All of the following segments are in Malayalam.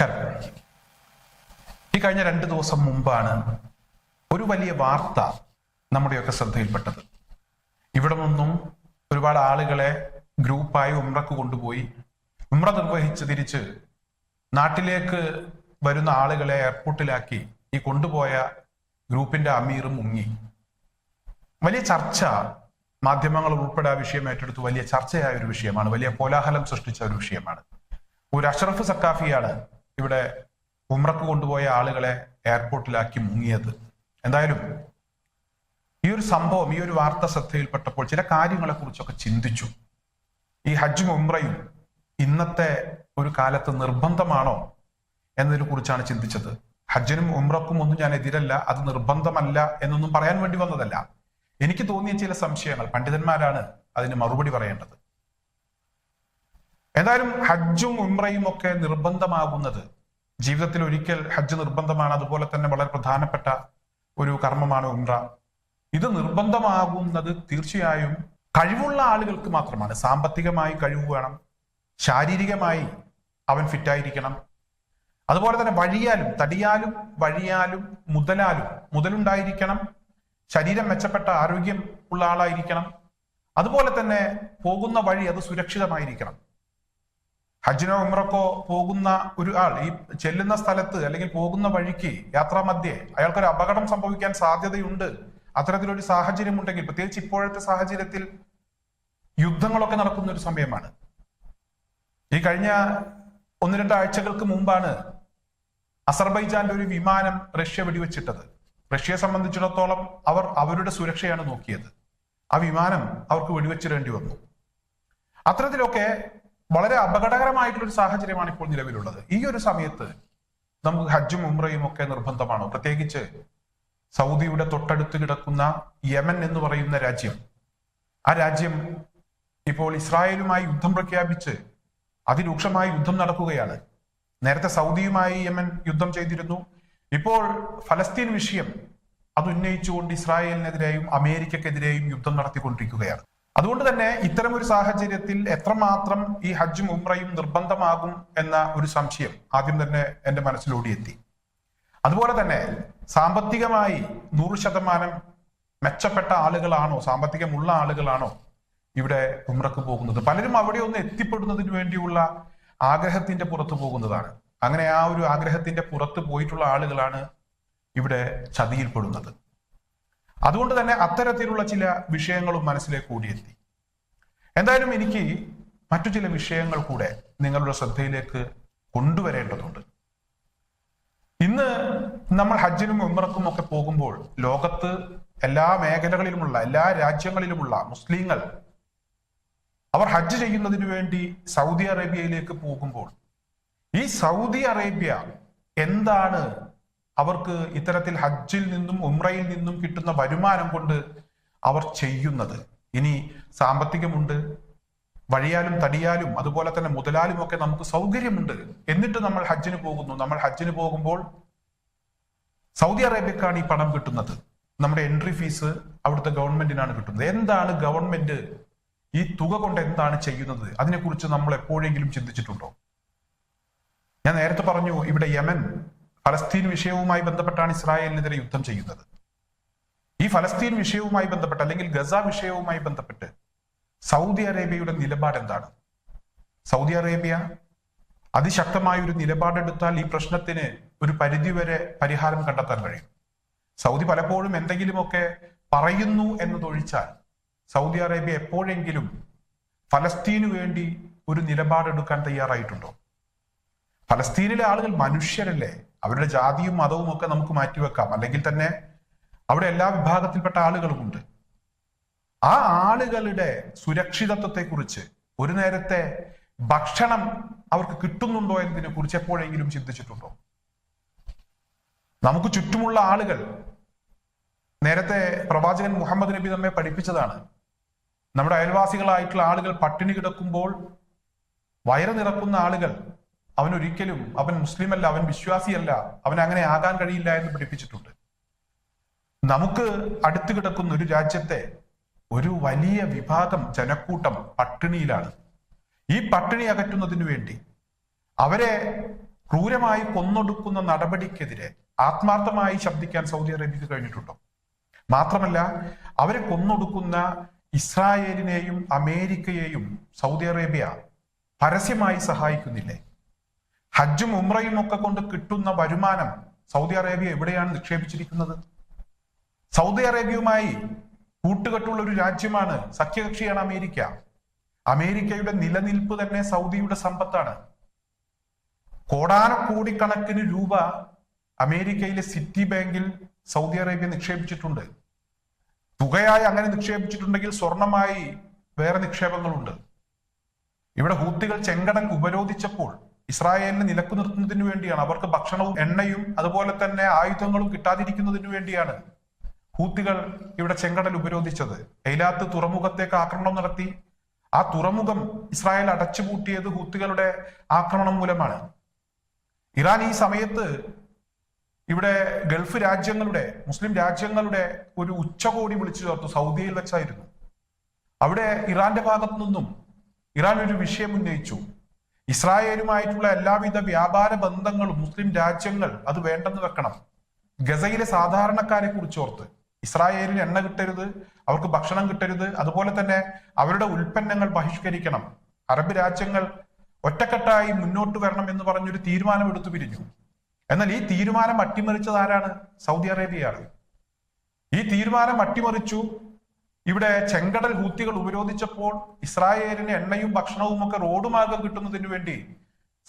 നമസ്കാരം. ഈ കഴിഞ്ഞ 2 ദിവസം മുമ്പാണ് ഒരു വലിയ വാർത്ത നമ്മുടെയൊക്കെ ശ്രദ്ധയിൽപ്പെട്ടത്. ഇവിടെ നിന്നും ഒരുപാട് ആളുകളെ ഗ്രൂപ്പായി ഉംറക്ക് കൊണ്ടുപോയി ഉംറ നിർവഹിച്ച് തിരിച്ച് നാട്ടിലേക്ക് വരുന്ന ആളുകളെ എയർപോർട്ടിലാക്കി ഈ കൊണ്ടുപോയ ഗ്രൂപ്പിന്റെ അമീർ മുങ്ങി. വലിയ ചർച്ച, മാധ്യമങ്ങൾ ഉൾപ്പെടെ ആ വിഷയം ഏറ്റെടുത്ത് വലിയ ചർച്ചയായ ഒരു വിഷയമാണ്, വലിയ കോലാഹലം സൃഷ്ടിച്ച ഒരു വിഷയമാണ്. ഒരു അഷ്റഫ് സക്കാഫിയാണ് ഇവിടെ ഉംറക്ക് കൊണ്ടുപോയ ആളുകളെ എയർപോർട്ടിലാക്കി മുങ്ങിയത്. എന്തായാലും ഈ ഒരു സംഭവം, ഈ ഒരു വാർത്ത ശ്രദ്ധയിൽപ്പെട്ടപ്പോൾ ചില കാര്യങ്ങളെ കുറിച്ചൊക്കെ ചിന്തിച്ചു. ഈ ഹജ്ജും ഉംറയും ഇന്നത്തെ ഒരു കാലത്ത് നിർബന്ധമാണോ എന്നതിനെ കുറിച്ചാണ് ചിന്തിച്ചത്. ഹജ്ജിനും ഉംറക്കും ഒന്നും ഞാൻ എതിരല്ല, അത് നിർബന്ധമല്ല എന്നൊന്നും പറയാൻ വേണ്ടി വന്നതല്ല. എനിക്ക് തോന്നിയ ചില സംശയങ്ങൾ, പണ്ഡിതന്മാരാണ് അതിന് മറുപടി പറയേണ്ടത്. എന്തായാലും ഹജ്ജും ഉംറയും ഒക്കെ നിർബന്ധമാകുന്നത്, ജീവിതത്തിൽ ഒരിക്കൽ ഹജ്ജ് നിർബന്ധമാണ്, അതുപോലെ തന്നെ വളരെ പ്രധാനപ്പെട്ട ഒരു കർമ്മമാണ് ഉംറ. ഇത് നിർബന്ധമാകുന്നത് തീർച്ചയായും കഴിവുള്ള ആളുകൾക്ക് മാത്രമാണ്. സാമ്പത്തികമായി കഴിവ് വേണം, ശാരീരികമായി അവൻ ഫിറ്റായിരിക്കണം, അതുപോലെ തന്നെ വഴിയാലും തടിയാലും വഴിയാലും മുതലുണ്ടായിരിക്കണം, ശരീരം മെച്ചപ്പെട്ട ആരോഗ്യം ഉള്ള ആളായിരിക്കണം, അതുപോലെ തന്നെ പോകുന്ന വഴി അത് സുരക്ഷിതമായിരിക്കണം. ഹജ്ജിനോ ഉംറക്കോ പോകുന്ന ഒരു ആൾ ഈ ചെല്ലുന്ന സ്ഥലത്ത് അല്ലെങ്കിൽ പോകുന്ന വഴിക്ക് യാത്രാമധ്യേ അയാൾക്കൊരു അപകടം സംഭവിക്കാൻ സാധ്യതയുണ്ട്. അത്തരത്തിലൊരു സാഹചര്യം ഉണ്ടെങ്കിൽ, പ്രത്യേകിച്ച് ഇപ്പോഴത്തെ സാഹചര്യത്തിൽ യുദ്ധങ്ങളൊക്കെ നടക്കുന്ന ഒരു സമയമാണ്. ഈ കഴിഞ്ഞ 1-2 ആഴ്ചകൾക്ക് മുമ്പാണ് അസർബൈജാന്റെ ഒരു വിമാനം റഷ്യ വെടിവെച്ചിട്ടത്. റഷ്യയെ സംബന്ധിച്ചിടത്തോളം അവർ അവരുടെ സുരക്ഷയാണ് നോക്കിയത്. ആ വിമാനം അവർക്ക് വെടിവെച്ചിടേണ്ടി വന്നു. അത്തരത്തിലൊക്കെ വളരെ അപകടകരമായിട്ടുള്ള ഒരു സാഹചര്യമാണ് ഇപ്പോൾ നിലവിലുള്ളത്. ഈ ഒരു സമയത്ത് നമുക്ക് ഹജ്ജും ഉംറയും ഒക്കെ നിർബന്ധമാണോ? പ്രത്യേകിച്ച് സൗദിയുടെ തൊട്ടടുത്ത് കിടക്കുന്ന യമൻ എന്ന് പറയുന്ന രാജ്യം, ആ രാജ്യം ഇപ്പോൾ ഇസ്രായേലുമായി യുദ്ധം പ്രഖ്യാപിച്ച് അതിരൂക്ഷമായ യുദ്ധം നടക്കുകയാണ്. നേരത്തെ സൗദിയുമായി യമൻ യുദ്ധം ചെയ്തിരുന്നു. ഇപ്പോൾ ഫലസ്തീൻ വിഷയം അത് ഉന്നയിച്ചുകൊണ്ട് ഇസ്രായേലിനെതിരെയും അമേരിക്കക്കെതിരെയും യുദ്ധം നടത്തിക്കൊണ്ടിരിക്കുകയാണ്. അതുകൊണ്ട് തന്നെ ഇത്തരം ഒരു സാഹചര്യത്തിൽ എത്രമാത്രം ഈ ഹജ്ജും ഉംറയും നിർബന്ധമാകും എന്ന ഒരു സംശയം ആദ്യം തന്നെ എന്റെ മനസ്സിലോടിയെത്തി. അതുപോലെ തന്നെ സാമ്പത്തികമായി 100% മെച്ചപ്പെട്ട ആളുകളാണോ, സാമ്പത്തികമുള്ള ആളുകളാണോ ഇവിടെ ഉംറക്ക് പോകുന്നത്? പലരും അവിടെ ഒന്ന് എത്തിപ്പെടുന്നതിന് വേണ്ടിയുള്ള ആഗ്രഹത്തിന്റെ പുറത്ത് പോകുന്നതാണ്. അങ്ങനെ ആ ഒരു ആഗ്രഹത്തിന്റെ പുറത്ത് പോയിട്ടുള്ള ആളുകളാണ് ഇവിടെ ചതിയിൽപ്പെടുന്നത്. അതുകൊണ്ട് തന്നെ അത്തരത്തിലുള്ള ചില വിഷയങ്ങളും മനസ്സിലേക്ക് കൂടിയെത്തി. എന്തായാലും എനിക്ക് മറ്റു ചില വിഷയങ്ങൾ കൂടെ നിങ്ങളുടെ ശ്രദ്ധയിലേക്ക് കൊണ്ടുവരേണ്ടതുണ്ട്. ഇന്ന് നമ്മൾ ഹജ്ജിനും ഉംറക്കും ഒക്കെ പോകുമ്പോൾ ലോകത്ത് എല്ലാ മേഖലകളിലുമുള്ള, എല്ലാ രാജ്യങ്ങളിലുമുള്ള മുസ്ലിങ്ങൾ അവർ ഹജ്ജ് ചെയ്യുന്നതിന് വേണ്ടി സൗദി അറേബ്യയിലേക്ക് പോകുമ്പോൾ ഈ സൗദി അറേബ്യ എന്താണ് അവർക്ക് ഇത്തരത്തിൽ ഹജ്ജിൽ നിന്നും ഉംറയിൽ നിന്നും കിട്ടുന്ന വരുമാനം കൊണ്ട് അവർ ചെയ്യുന്നത്? ഇനി സാമ്പത്തികമുണ്ട്, വഴിയാലും തടിയാലും അതുപോലെ തന്നെ മുതലാലും ഒക്കെ നമുക്ക് സൗകര്യമുണ്ട്, എന്നിട്ട് നമ്മൾ ഹജ്ജിന് പോകുന്നു. നമ്മൾ ഹജ്ജിന് പോകുമ്പോൾ സൗദി അറേബ്യക്കാണ് ഈ പണം കിട്ടുന്നത്. നമ്മുടെ എൻട്രി ഫീസ് അവിടുത്തെ ഗവൺമെന്റിനാണ് കിട്ടുന്നത്. എന്താണ് ഗവൺമെന്റ് ഈ തുക കൊണ്ട് എന്താണ് ചെയ്യുന്നത്? അതിനെക്കുറിച്ച് നമ്മൾ എപ്പോഴെങ്കിലും ചിന്തിച്ചിട്ടുണ്ടോ? ഞാൻ നേരത്തെ പറഞ്ഞു, ഇവിടെ യമൻ ഫലസ്തീൻ വിഷയവുമായി ബന്ധപ്പെട്ടാണ് ഇസ്രായേലിനെതിരെ യുദ്ധം ചെയ്യുന്നത്. ഈ ഫലസ്തീൻ വിഷയവുമായി ബന്ധപ്പെട്ട് അല്ലെങ്കിൽ ഗസ വിഷയവുമായി ബന്ധപ്പെട്ട് സൗദി അറേബ്യയുടെ നിലപാട് എന്താണ്? സൗദി അറേബ്യ അതിശക്തമായ ഒരു നിലപാടെടുത്താൽ ഈ പ്രശ്നത്തിന് ഒരു പരിധിവരെ പരിഹാരം കണ്ടെത്താൻ കഴിയും. സൗദി പലപ്പോഴും എന്തെങ്കിലുമൊക്കെ പറയുന്നു എന്നതൊഴിച്ചാൽ സൗദി അറേബ്യ എപ്പോഴെങ്കിലും ഫലസ്തീനു വേണ്ടി ഒരു നിലപാടെടുക്കാൻ തയ്യാറായിട്ടുണ്ടോ? ഫലസ്തീനിലെ ആളുകൾ മനുഷ്യരല്ലേ? അവരുടെ ജാതിയും മതവും ഒക്കെ നമുക്ക് മാറ്റിവെക്കാം, അല്ലെങ്കിൽ തന്നെ അവിടെ എല്ലാ വിഭാഗത്തിൽപ്പെട്ട ആളുകളുമുണ്ട്. ആ ആളുകളുടെ സുരക്ഷിതത്വത്തെക്കുറിച്ച്, ഒരു നേരത്തെ ഭക്ഷണം അവർക്ക് കിട്ടുന്നുണ്ടോ എന്നതിനെ കുറിച്ച് എപ്പോഴെങ്കിലും ചിന്തിച്ചിട്ടുണ്ടോ? നമുക്ക് ചുറ്റുമുള്ള ആളുകൾ, നേരത്തെ പ്രവാചകൻ മുഹമ്മദ് നബി നമ്മെ പഠിപ്പിച്ചതാണ്, നമ്മുടെ അയൽവാസികളായിട്ടുള്ള ആളുകൾ പട്ടിണി കിടക്കുമ്പോൾ വയറ് നിറക്കുന്ന ആളുകൾ അവൻ മുസ്ലിമല്ല, അവൻ വിശ്വാസിയല്ല, അവൻ അങ്ങനെ ആകാൻ കഴിയില്ല എന്ന് പഠിപ്പിച്ചിട്ടുണ്ട്. നമുക്ക് അടുത്ത് കിടക്കുന്ന ഒരു രാജ്യത്തെ ഒരു വലിയ വിഭാഗം ജനക്കൂട്ടം പട്ടിണിയിലാണ്. ഈ പട്ടിണി അകറ്റുന്നതിന് വേണ്ടി, അവരെ ക്രൂരമായി കൊന്നൊടുക്കുന്ന നടപടിക്കെതിരെ ആത്മാർത്ഥമായി ശബ്ദിക്കാൻ സൗദി അറേബ്യക്ക് കഴിഞ്ഞിട്ടുണ്ടോ? മാത്രമല്ല, അവരെ കൊന്നൊടുക്കുന്ന ഇസ്രായേലിനെയും അമേരിക്കയെയും സൗദി അറേബ്യ പരസ്യമായി സഹായിക്കുന്നില്ലേ? ഹജ്ജും ഉംറയും ഒക്കെ കൊണ്ട് കിട്ടുന്ന വരുമാനം സൗദി അറേബ്യ എവിടെയാണ് നിക്ഷേപിച്ചിരിക്കുന്നത്? സൗദി അറേബ്യയുമായി കൂട്ടുകെട്ടുള്ള ഒരു രാജ്യമാണ്, സഖ്യകക്ഷിയാണ് അമേരിക്ക. അമേരിക്കയുടെ നിലനിൽപ്പ് തന്നെ സൗദിയുടെ സമ്പത്താണ്. കോടാനക്കോടിക്കണക്കിന് രൂപ അമേരിക്കയിലെ സിറ്റി ബാങ്കിൽ സൗദി അറേബ്യ നിക്ഷേപിച്ചിട്ടുണ്ട്. തുകയായി അങ്ങനെ നിക്ഷേപിച്ചിട്ടുണ്ടെങ്കിൽ സ്വർണമായി വേറെ നിക്ഷേപങ്ങളുണ്ട്. ഇവിടെ ഹൂത്തികൾ ചെങ്കടൽ ഉപരോധിച്ചപ്പോൾ ഇസ്രായേലിനെ നിലക്കു നിർത്തുന്നതിന് വേണ്ടിയാണ്, അവർക്ക് ഭക്ഷണവും എണ്ണയും അതുപോലെ തന്നെ ആയുധങ്ങളും കിട്ടാതിരിക്കുന്നതിന് വേണ്ടിയാണ് ഹൂത്തികൾ ഇവിടെ ചെങ്കടൽ ഉപരോധിച്ചത്. എയ്ലാത്ത് തുറമുഖത്തേക്ക് ആക്രമണം നടത്തി. ആ തുറമുഖം ഇസ്രായേൽ അടച്ചുപൂട്ടിയത് ഹൂത്തികളുടെ ആക്രമണം മൂലമാണ്. ഇറാൻ ഈ സമയത്ത് ഇവിടെ ഗൾഫ് രാജ്യങ്ങളുടെ, മുസ്ലിം രാജ്യങ്ങളുടെ ഒരു ഉച്ചകോടി വിളിച്ചു ചേർത്തു. സൗദിയിൽ വെച്ചായിരുന്നു. അവിടെ ഇറാന്റെ ഭാഗത്തു നിന്നും ഇറാൻ ഒരു വിഷയം ഉന്നയിച്ചു. ഇസ്രായേലുമായിട്ടുള്ള എല്ലാവിധ വ്യാപാര ബന്ധങ്ങളും മുസ്ലിം രാജ്യങ്ങൾ അത് വേണ്ടെന്ന് വെക്കണം. ഗസയിലെ സാധാരണക്കാരെ കുറിച്ചോർത്ത് ഇസ്രായേലിന് എണ്ണ കിട്ടരുത്, അവർക്ക് ഭക്ഷണം കിട്ടരുത്, അതുപോലെ തന്നെ അവരുടെ ഉൽപ്പന്നങ്ങൾ ബഹിഷ്കരിക്കണം. അറബ് രാജ്യങ്ങൾ ഒറ്റക്കെട്ടായി മുന്നോട്ട് വരണം എന്ന് പറഞ്ഞൊരു തീരുമാനം എടുത്തു പിരിഞ്ഞു. എന്നാൽ ഈ തീരുമാനം അട്ടിമറിച്ചത് ആരാണ്? സൗദി അറേബ്യയാണ്. ഈ തീരുമാനം അട്ടിമറിച്ചു. ഇവിടെ ചെങ്കടൽ ഹൂത്തികൾ ഉപരോധിച്ചപ്പോൾ ഇസ്രായേലിന് എണ്ണയും ഭക്ഷണവും ഒക്കെ റോഡ് മാർഗം കിട്ടുന്നതിന് വേണ്ടി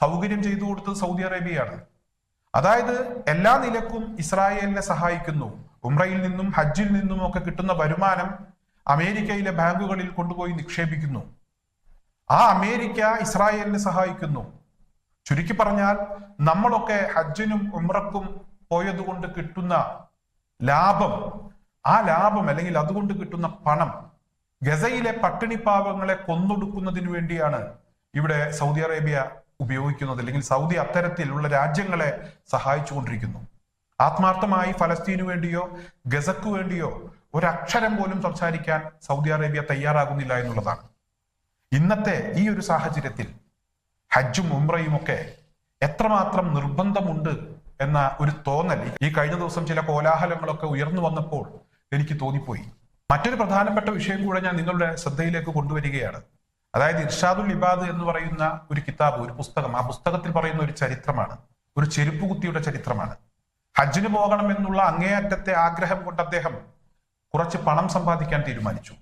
സൗകര്യം ചെയ്തു കൊടുത്തത് സൗദി അറേബ്യയാണ്. അതായത് എല്ലാ നിലക്കും ഇസ്രായേലിനെ സഹായിക്കുന്നു. ഉംറയിൽ നിന്നും ഹജ്ജിൽ നിന്നും ഒക്കെ കിട്ടുന്ന വരുമാനം അമേരിക്കയിലെ ബാങ്കുകളിൽ കൊണ്ടുപോയി നിക്ഷേപിക്കുന്നു. ആ അമേരിക്ക ഇസ്രായേലിനെ സഹായിക്കുന്നു. ചുരുക്കി പറഞ്ഞാൽ നമ്മളൊക്കെ ഹജ്ജിനും ഉംറക്കും പോയതുകൊണ്ട് കിട്ടുന്ന ലാഭം, ആ ലാഭം അല്ലെങ്കിൽ അതുകൊണ്ട് കിട്ടുന്ന പണം ഗസയിലെ പട്ടിണിപ്പാവങ്ങളെ കൊന്നൊടുക്കുന്നതിന് വേണ്ടിയാണ് ഇവിടെ സൗദി അറേബ്യ ഉപയോഗിക്കുന്നത്. അല്ലെങ്കിൽ സൗദി അത്തരത്തിലുള്ള രാജ്യങ്ങളെ സഹായിച്ചുകൊണ്ടിരിക്കുന്നു. ആത്മാർത്ഥമായി ഫലസ്തീനു വേണ്ടിയോ ഗസക്ക് വേണ്ടിയോ ഒരക്ഷരം പോലും സംസാരിക്കാൻ സൗദി അറേബ്യ തയ്യാറാകുന്നില്ല എന്നുള്ളതാണ്. ഇന്നത്തെ ഈ ഒരു സാഹചര്യത്തിൽ ഹജ്ജും ഉംറയും ഒക്കെ എത്രമാത്രം നിർബന്ധമുണ്ട് എന്ന ഒരു തോന്നൽ ഈ കഴിഞ്ഞ ദിവസം ചില കോലാഹലങ്ങളൊക്കെ ഉയർന്നു വന്നപ്പോൾ എനിക്ക് തോന്നിപ്പോയി. മറ്റൊരു പ്രധാനപ്പെട്ട വിഷയം കൂടെ ഞാൻ നിങ്ങളുടെ ശ്രദ്ധയിലേക്ക് കൊണ്ടുവരികയാണ്. അതായത് ഇർഷാദുൽ ഇബാദ് എന്ന് പറയുന്ന ഒരു കിതാബ്, ഒരു പുസ്തകം. ആ പുസ്തകത്തിൽ പറയുന്ന ഒരു ചരിത്രമാണ്, ഒരു ചെരുപ്പുകുത്തിയുടെ ചരിത്രമാണ്. ഹജ്ജിന് പോകണം എന്നുള്ള അങ്ങേയറ്റത്തെ ആഗ്രഹം കൊണ്ട് അദ്ദേഹം കുറച്ച് പണം സമ്പാദിക്കാൻ തീരുമാനിച്ചു.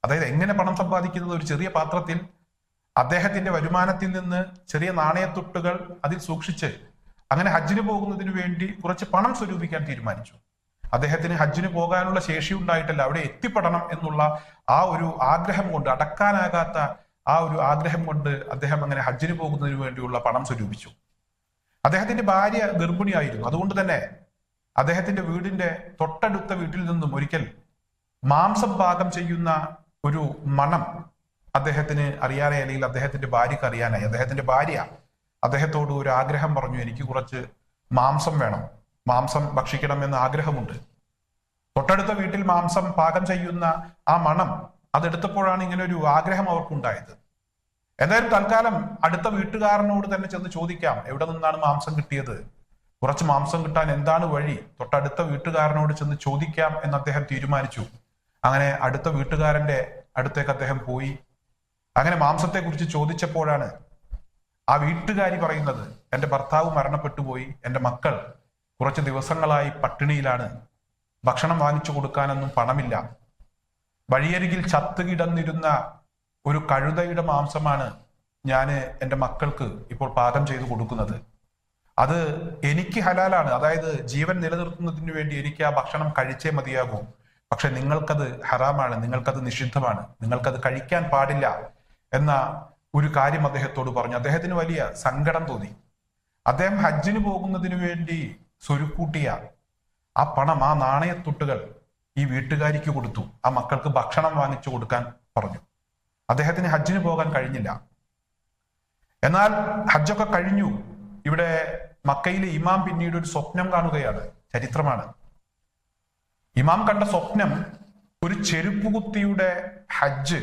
അതായത് എങ്ങനെ പണം സമ്പാദിക്കുന്നത്? ഒരു ചെറിയ പാത്രത്തിൽ അദ്ദേഹത്തിന്റെ വരുമാനത്തിൽ നിന്ന് ചെറിയ നാണയത്തുട്ടുകൾ അതിൽ സൂക്ഷിച്ച് അങ്ങനെ ഹജ്ജിന് പോകുന്നതിന് വേണ്ടി കുറച്ച് പണം സ്വരൂപിക്കാൻ തീരുമാനിച്ചു. അദ്ദേഹത്തിന് ഹജ്ജിന് പോകാനുള്ള ശേഷി ഉണ്ടായിട്ടല്ല, അവിടെ എത്തിപ്പെടണം എന്നുള്ള ആ ഒരു ആഗ്രഹം കൊണ്ട്, അടക്കാനാകാത്ത ആ ഒരു ആഗ്രഹം കൊണ്ട് അദ്ദേഹം അങ്ങനെ ഹജ്ജിന് പോകുന്നതിന് വേണ്ടിയുള്ള പണം സ്വരൂപിച്ചു. അദ്ദേഹത്തിന്റെ ഭാര്യ ഗർഭിണിയായിരുന്നു. അതുകൊണ്ട് തന്നെ അദ്ദേഹത്തിന്റെ വീടിന്റെ തൊട്ടടുത്ത വീട്ടിൽ നിന്നും ഒരിക്കൽ മാംസം പാകം ചെയ്യുന്ന ഒരു മണം അദ്ദേഹത്തിന് അറിയാനായി, അല്ലെങ്കിൽ അദ്ദേഹത്തിന്റെ ഭാര്യക്ക് അറിയാനായി. അദ്ദേഹത്തിന്റെ ഭാര്യ അദ്ദേഹത്തോട് ഒരു ആഗ്രഹം പറഞ്ഞു, എനിക്ക് കുറച്ച് മാംസം വേണം, മാംസം ഭക്ഷിക്കണം എന്ന ആഗ്രഹമുണ്ട്. തൊട്ടടുത്ത വീട്ടിൽ മാംസം പാകം ചെയ്യുന്ന ആ മണം അതെടുത്തപ്പോഴാണ് ഇങ്ങനെ ഒരു ആഗ്രഹം അവർക്കുണ്ടായത്. എന്തായാലും തൽക്കാലം അടുത്ത വീട്ടുകാരനോട് തന്നെ ചെന്ന് ചോദിക്കാം, എവിടെ നിന്നാണ് മാംസം കിട്ടിയത്, കുറച്ച് മാംസം കിട്ടാൻ എന്താണ് വഴി, തൊട്ടടുത്ത വീട്ടുകാരനോട് ചെന്ന് ചോദിക്കാം എന്ന് അദ്ദേഹം തീരുമാനിച്ചു. അങ്ങനെ അടുത്ത വീട്ടുകാരന്റെ അടുത്തേക്ക് അദ്ദേഹം പോയി. അങ്ങനെ മാംസത്തെ കുറിച്ച് ചോദിച്ചപ്പോഴാണ് ആ വീട്ടുകാരി പറയുന്നത്, എന്റെ ഭർത്താവ് മരണപ്പെട്ടു പോയി, എന്റെ മക്കൾ കുറച്ച് ദിവസങ്ങളായി പട്ടിണിയിലാണ്, ഭക്ഷണം വാങ്ങിച്ചു കൊടുക്കാനൊന്നും പണമില്ല, വഴിയരികിൽ ചത്തുകിടന്നിരുന്ന ഒരു കഴുതയുടെ മാംസമാണ് ഞാൻ എൻ്റെ മക്കൾക്ക് ഇപ്പോൾ പാകം ചെയ്തു കൊടുക്കുന്നത്. അത് എനിക്ക് ഹലാലാണ്, അതായത് ജീവൻ നിലനിർത്തുന്നതിന് വേണ്ടി എനിക്ക് ആ ഭക്ഷണം കഴിച്ചേ മതിയാകൂ. പക്ഷെ നിങ്ങൾക്കത് ഹറാമാണ്, നിങ്ങൾക്കത് നിഷിദ്ധമാണ്, നിങ്ങൾക്കത് കഴിക്കാൻ പാടില്ല എന്ന ഒരു കാര്യം അദ്ദേഹത്തോട് പറഞ്ഞു. അദ്ദേഹത്തിന് വലിയ സങ്കടം തോന്നി. അദ്ദേഹം ഹജ്ജിന് പോകുന്നതിന് വേണ്ടി സ്വരുക്കൂട്ടിയ ആ പണം, ആ നാണയത്തുട്ടുകൾ ഈ വീട്ടുകാരിക്ക് കൊടുത്തു. ആ മക്കൾക്ക് ഭക്ഷണം വാങ്ങിച്ചു കൊടുക്കാൻ പറഞ്ഞു. അദ്ദേഹത്തിന് ഹജ്ജിന് പോകാൻ കഴിഞ്ഞില്ല. എന്നാൽ ഹജ്ജൊക്കെ കഴിഞ്ഞു. ഇവിടെ മക്കയിലെ ഇമാം പിന്നീട് ഒരു സ്വപ്നം കാണുകയാണ്. ചരിത്രമാണ്. ഇമാം കണ്ട സ്വപ്നം ഒരു ചെരുപ്പുകുത്തിയുടെ ഹജ്ജ്,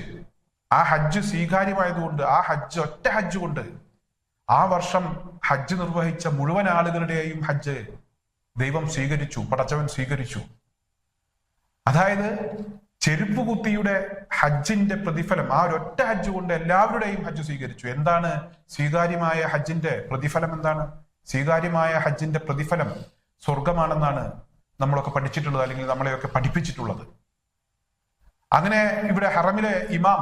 ആ ഹജ്ജ് സ്വീകാര്യമായതുകൊണ്ട്, ആ ഹജ്ജ് ഒറ്റ ഹജ്ജ് കൊണ്ട് ആ വർഷം ഹജ്ജ് നിർവഹിച്ച മുഴുവൻ ആളുകളുടെയും ഹജ്ജ് ദൈവം സ്വീകരിച്ചു, പടച്ചവൻ സ്വീകരിച്ചു. അതായത് ചെരുപ്പ് കുത്തിയുടെ ഹജ്ജിന്റെ പ്രതിഫലം, ആ ഒരൊറ്റ ഹജ്ജ് കൊണ്ട് എല്ലാവരുടെയും ഹജ്ജ് സ്വീകരിച്ചു. എന്താണ് സ്വീകാര്യമായ ഹജ്ജിന്റെ പ്രതിഫലം? എന്താണ് സ്വീകാര്യമായ ഹജ്ജിന്റെ പ്രതിഫലം? സ്വർഗമാണെന്നാണ് നമ്മളൊക്കെ പഠിച്ചിട്ടുള്ളത്, അല്ലെങ്കിൽ നമ്മളെയൊക്കെ പഠിപ്പിച്ചിട്ടുള്ളത്. അങ്ങനെ ഇവിടെ ഹറമിലെ ഇമാം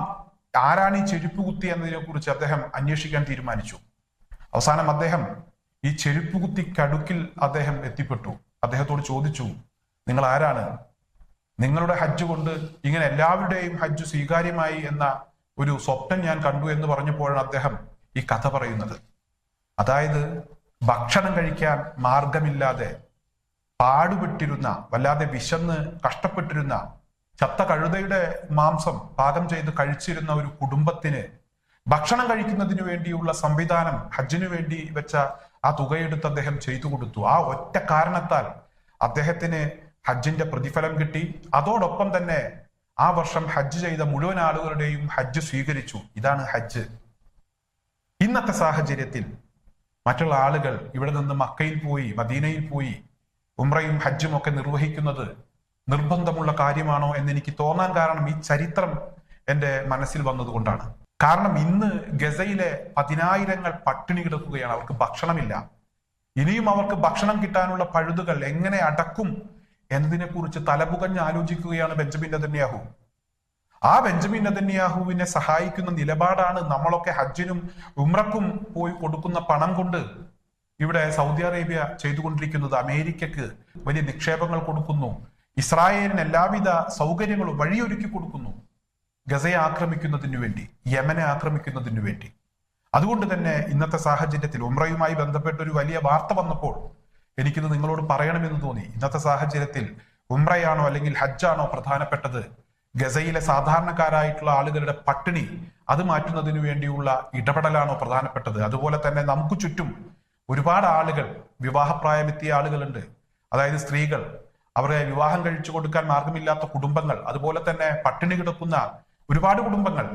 ആരാണ് ഈ ചെരുപ്പ് കുത്തി എന്നതിനെ കുറിച്ച് അദ്ദേഹം അന്വേഷിക്കാൻ തീരുമാനിച്ചു. അവസാനം അദ്ദേഹം ഈ ചെരുപ്പ് കുത്തിക്കടുക്കിൽ അദ്ദേഹം എത്തിപ്പെട്ടു. അദ്ദേഹത്തോട് ചോദിച്ചു, നിങ്ങൾ ആരാണ്? നിങ്ങളുടെ ഹജ്ജ് കൊണ്ട് ഇങ്ങനെ എല്ലാവരുടെയും ഹജ്ജ് സ്വീകാര്യമായി എന്ന ഒരു സ്വപ്നം ഞാൻ കണ്ടു എന്ന് പറഞ്ഞപ്പോഴാണ് അദ്ദേഹം ഈ കഥ പറയുന്നത്. അതായത് ഭക്ഷണം കഴിക്കാൻ മാർഗമില്ലാതെ പാടുപെട്ടിരുന്ന, വല്ലാതെ വിശന്ന് കഷ്ടപ്പെട്ടിരുന്ന, ചത്ത കഴുതയുടെ മാംസം പാകം ചെയ്ത് കഴിച്ചിരുന്ന ഒരു കുടുംബത്തിന് ഭക്ഷണം കഴിക്കുന്നതിന് വേണ്ടിയുള്ള സംവിധാനം ഹജ്ജിനു വേണ്ടി വെച്ച ആ തുകയെടുത്ത് അദ്ദേഹം ചെയ്തു കൊടുത്തു. ആ ഒറ്റ കാരണത്താൽ അദ്ദേഹത്തിന് ഹജ്ജിന്റെ പ്രതിഫലം കിട്ടി. അതോടൊപ്പം തന്നെ ആ വർഷം ഹജ്ജ് ചെയ്ത മുഴുവൻ ആളുകളുടെയും ഹജ്ജ് സ്വീകരിച്ചു. ഇതാണ് ഹജ്ജ്. ഇന്നത്തെ സാഹചര്യത്തിൽ മറ്റുള്ള ആളുകൾ ഇവിടെ നിന്ന് മക്കയിൽ പോയി, മദീനയിൽ പോയി ഉംറയും ഹജ്ജും ഒക്കെ നിർവഹിക്കുന്നത് നിർബന്ധമുള്ള കാര്യമാണോ എന്ന് എനിക്ക് തോന്നാൻ കാരണം ഈ ചരിത്രം എന്റെ മനസ്സിൽ വന്നതുകൊണ്ടാണ്. കാരണം ഇന്ന് ഗസയിലെ 10,000 പട്ടിണി കിടക്കുകയാണ്. അവർക്ക് ഭക്ഷണമില്ല. ഇനിയും അവർക്ക് ഭക്ഷണം കിട്ടാനുള്ള പഴുതുകൾ എങ്ങനെ അടക്കും എന്നതിനെ കുറിച്ച് തലപുകഞ്ഞ് ആലോചിക്കുകയാണ് ബെഞ്ചമിൻ നെതന്യാഹു. ആ ബെഞ്ചമിൻ നെതന്യാഹുവിനെ സഹായിക്കുന്ന നിലപാടാണ് നമ്മളൊക്കെ ഹജ്ജിനും ഉംറക്കും പോയി കൊടുക്കുന്ന പണം കൊണ്ട് ഇവിടെ സൗദി അറേബ്യ ചെയ്തുകൊണ്ടിരിക്കുന്നത്. അമേരിക്കക്ക് വലിയ നിക്ഷേപങ്ങൾ കൊടുക്കുന്നു. ഇസ്രായേലിന് എല്ലാവിധ സൗകര്യങ്ങളും വഴിയൊരുക്കി കൊടുക്കുന്നു ഗസയെ ആക്രമിക്കുന്നതിനു വേണ്ടി, യമനെ ആക്രമിക്കുന്നതിനു വേണ്ടി. അതുകൊണ്ട് തന്നെ ഇന്നത്തെ സാഹചര്യത്തിൽ ഉംറയുമായി ബന്ധപ്പെട്ട ഒരു വലിയ വാർത്ത വന്നപ്പോൾ എനിക്കിത് നിങ്ങളോട് പറയണമെന്ന് തോന്നി. ഇന്നത്തെ സാഹചര്യത്തിൽ ഉംറയാണോ അല്ലെങ്കിൽ ഹജ്ജാണോ പ്രധാനപ്പെട്ടത്? ഗസയിലെ സാധാരണക്കാരായിട്ടുള്ള ആളുകളുടെ പട്ടിണി അത് മാറ്റുന്നതിന് വേണ്ടിയുള്ള ഇടപെടലാണോ പ്രധാനപ്പെട്ടത്? അതുപോലെ തന്നെ നമുക്ക് ചുറ്റും ഒരുപാട് ആളുകൾ, വിവാഹപ്രായമെത്തിയ ആളുകളുണ്ട്. അതായത് സ്ത്രീകൾ, അവരെ വിവാഹം കഴിച്ചു കൊടുക്കാൻ മാർഗമില്ലാത്ത കുടുംബങ്ങൾ, അതുപോലെ തന്നെ പട്ടിണി കിടക്കുന്ന ഒരുപാട് കുടുംബങ്ങൾ.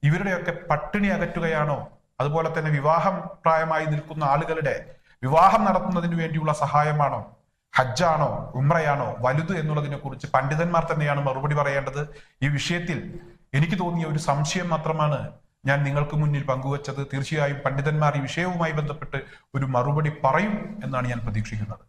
ഇവരുടെയൊക്കെ പട്ടിണി അകറ്റുകയാണോ, അതുപോലെ തന്നെ വിവാഹം പ്രായമായി നിൽക്കുന്ന ആളുകളുടെ വിവാഹം നടത്തുന്നതിന് വേണ്ടിയുള്ള സഹായമാണോ, ഹജ്ജാണോ ഉംറയാണോ വലുത് എന്നുള്ളതിനെ കുറിച്ച് പണ്ഡിതന്മാർ തന്നെയാണ് മറുപടി പറയേണ്ടത്. ഈ വിഷയത്തിൽ എനിക്ക് തോന്നിയ ഒരു സംശയം മാത്രമാണ് ഞാൻ നിങ്ങൾക്ക് മുന്നിൽ പങ്കുവച്ചത്. തീർച്ചയായും പണ്ഡിതന്മാർ ഈ വിഷയവുമായി ബന്ധപ്പെട്ട് ഒരു മറുപടി പറയും എന്നാണ് ഞാൻ പ്രതീക്ഷിക്കുന്നത്.